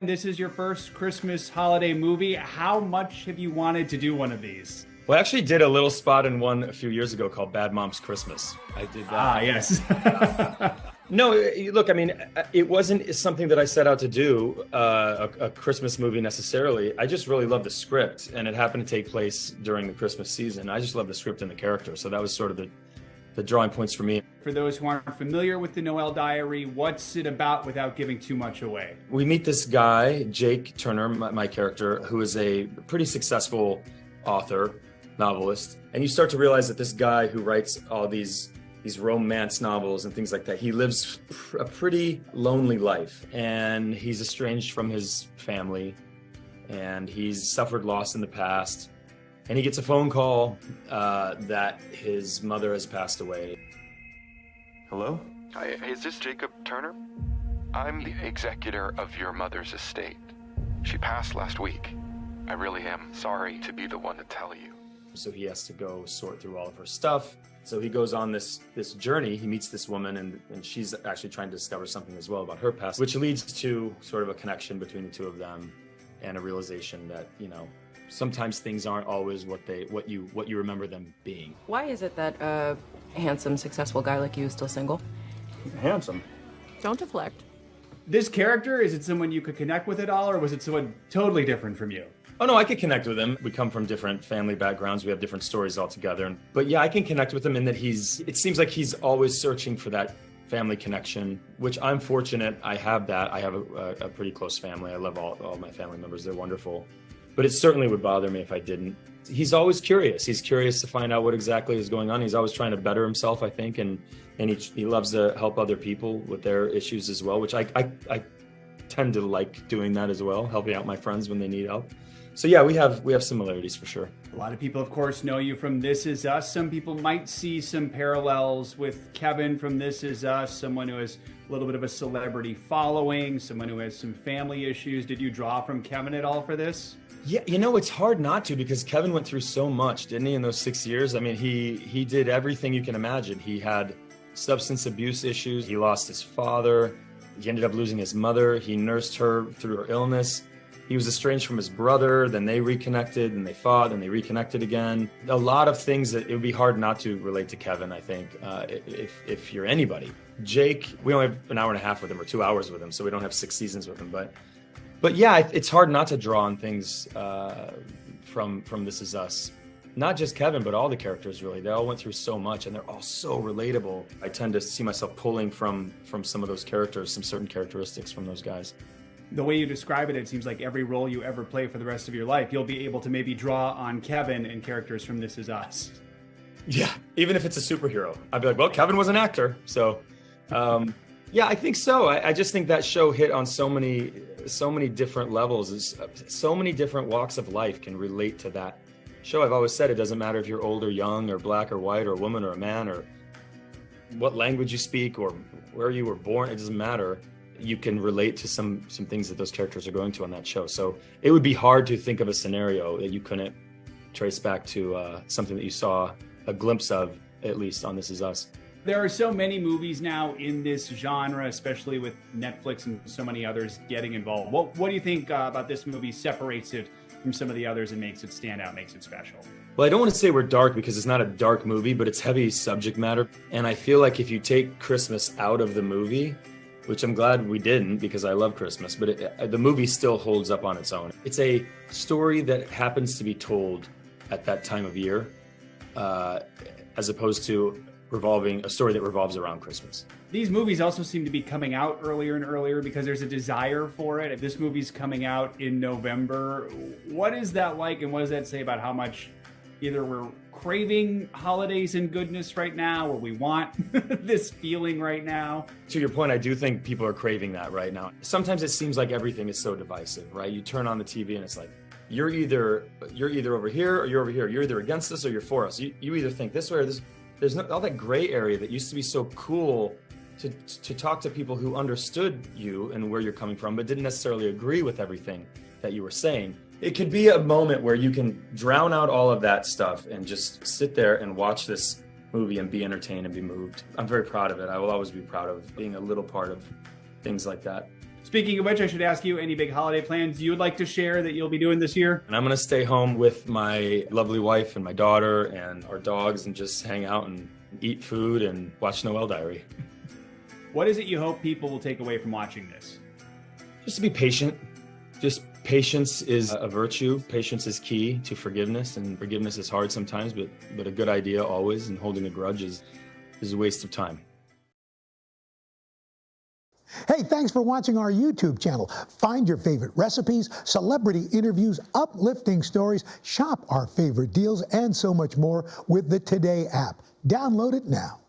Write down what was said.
This is your first Christmas holiday movie. How much have you wanted to do one of these? Well, I actually did a little spot in one a few years ago called Bad Mom's Christmas. I did that. Ah, yes. No, look, I mean, it wasn't something that I set out to do, a Christmas movie necessarily. I just really loved the script, and it happened to take place during the Christmas season. I just loved the script and the character, so that was sort of the drawing points for me. For those who aren't familiar with the Noel Diary, what's it about without giving too much away? We meet this guy, Jake Turner, my character, who is a pretty successful author, novelist, and you start to realize that this guy who writes all these romance novels and things like that, he lives a pretty lonely life, and he's estranged from his family, and he's suffered loss in the past, and he gets a phone call that his mother has passed away. Hello? Hi, is this Jacob Turner? I'm the executor of your mother's estate. She passed last week. I really am sorry to be the one to tell you. So he has to go sort through all of her stuff. So he goes on this journey. He meets this woman, and she's actually trying to discover something as well about her past, which leads to sort of a connection between the two of them, and a realization that, you know, sometimes things aren't always what you remember them being. Why is it that a handsome, successful guy like you is still single? Handsome. Don't deflect. This character, is it someone you could connect with at all, or was it someone totally different from you? Oh no, I could connect with him. We come from different family backgrounds. We have different stories altogether. But yeah, I can connect with him in that it seems like he's always searching for that family connection, which I'm fortunate I have that. I have a pretty close family. I love all my family members. They're wonderful. But it certainly would bother me if I didn't. He's always curious. He's curious to find out what exactly is going on. He's always trying to better himself, I think, and he loves to help other people with their issues as well, which I tend to like doing that as well, helping out my friends when they need help. So yeah, we have similarities for sure. A lot of people, of course, know you from This Is Us. Some people might see some parallels with Kevin from This Is Us, someone who has a little bit of a celebrity following, someone who has some family issues. Did you draw from Kevin at all for this? Yeah, you know, it's hard not to, because Kevin went through so much, didn't he, in those 6 years? I mean, he did everything you can imagine. He had substance abuse issues. He lost his father. He ended up losing his mother. He nursed her through her illness. He was estranged from his brother, then they reconnected, and they fought, and they reconnected again. A lot of things that it would be hard not to relate to Kevin, I think, if you're anybody. Jake, we only have an hour and a half with him, or 2 hours with him, so we don't have 6 seasons with him. But yeah, it's hard not to draw on things from This Is Us. Not just Kevin, but all the characters, really. They all went through so much, and they're all so relatable. I tend to see myself pulling from some of those characters, some certain characteristics from those guys. The way you describe it, it seems like every role you ever play for the rest of your life, you'll be able to maybe draw on Kevin and characters from This Is Us. Yeah, even if it's a superhero. I'd be like, well, Kevin was an actor. So, yeah, I think so. I just think that show hit on so many different levels. So many different walks of life can relate to that show. I've always said it doesn't matter if you're old or young or black or white or a woman or a man or what language you speak or where you were born. It doesn't matter. You can relate to some things that those characters are going to on that show. So it would be hard to think of a scenario that you couldn't trace back to something that you saw a glimpse of, at least on This Is Us. There are so many movies now in this genre, especially with Netflix and so many others getting involved. What do you think about this movie separates it from some of the others and makes it stand out, makes it special? Well, I don't want to say we're dark, because it's not a dark movie, but it's heavy subject matter. And I feel like if you take Christmas out of the movie, which I'm glad we didn't, because I love Christmas, but the movie still holds up on its own. It's a story that happens to be told at that time of year, as opposed to a story that revolves around Christmas. These movies also seem to be coming out earlier and earlier because there's a desire for it. If this movie's coming out in November, what is that like, and what does that say about how much either we're craving holidays and goodness right now, or we want this feeling right now? To your point, I do think people are craving that right now. Sometimes it seems like everything is so divisive, right? You turn on the TV and it's like, you're either over here or you're over here. You're either against us or you're for us. You either think this way or this. There's all that gray area that used to be so cool to talk to people who understood you and where you're coming from, but didn't necessarily agree with everything that you were saying. It could be a moment where you can drown out all of that stuff and just sit there and watch this movie and be entertained and be moved. I'm very proud of it. I will always be proud of being a little part of things like that. Speaking of which, I should ask you, any big holiday plans you would like to share that you'll be doing this year? And I'm going to stay home with my lovely wife and my daughter and our dogs and just hang out and eat food and watch Noel Diary. What is it you hope people will take away from watching this? Just to be patient. Just patience is a virtue. Patience is key to forgiveness, and forgiveness is hard sometimes, but a good idea always, and holding a grudge is a waste of time. Hey, thanks for watching our YouTube channel. Find your favorite recipes, celebrity interviews, uplifting stories, shop our favorite deals, and so much more with the Today app. Download it now.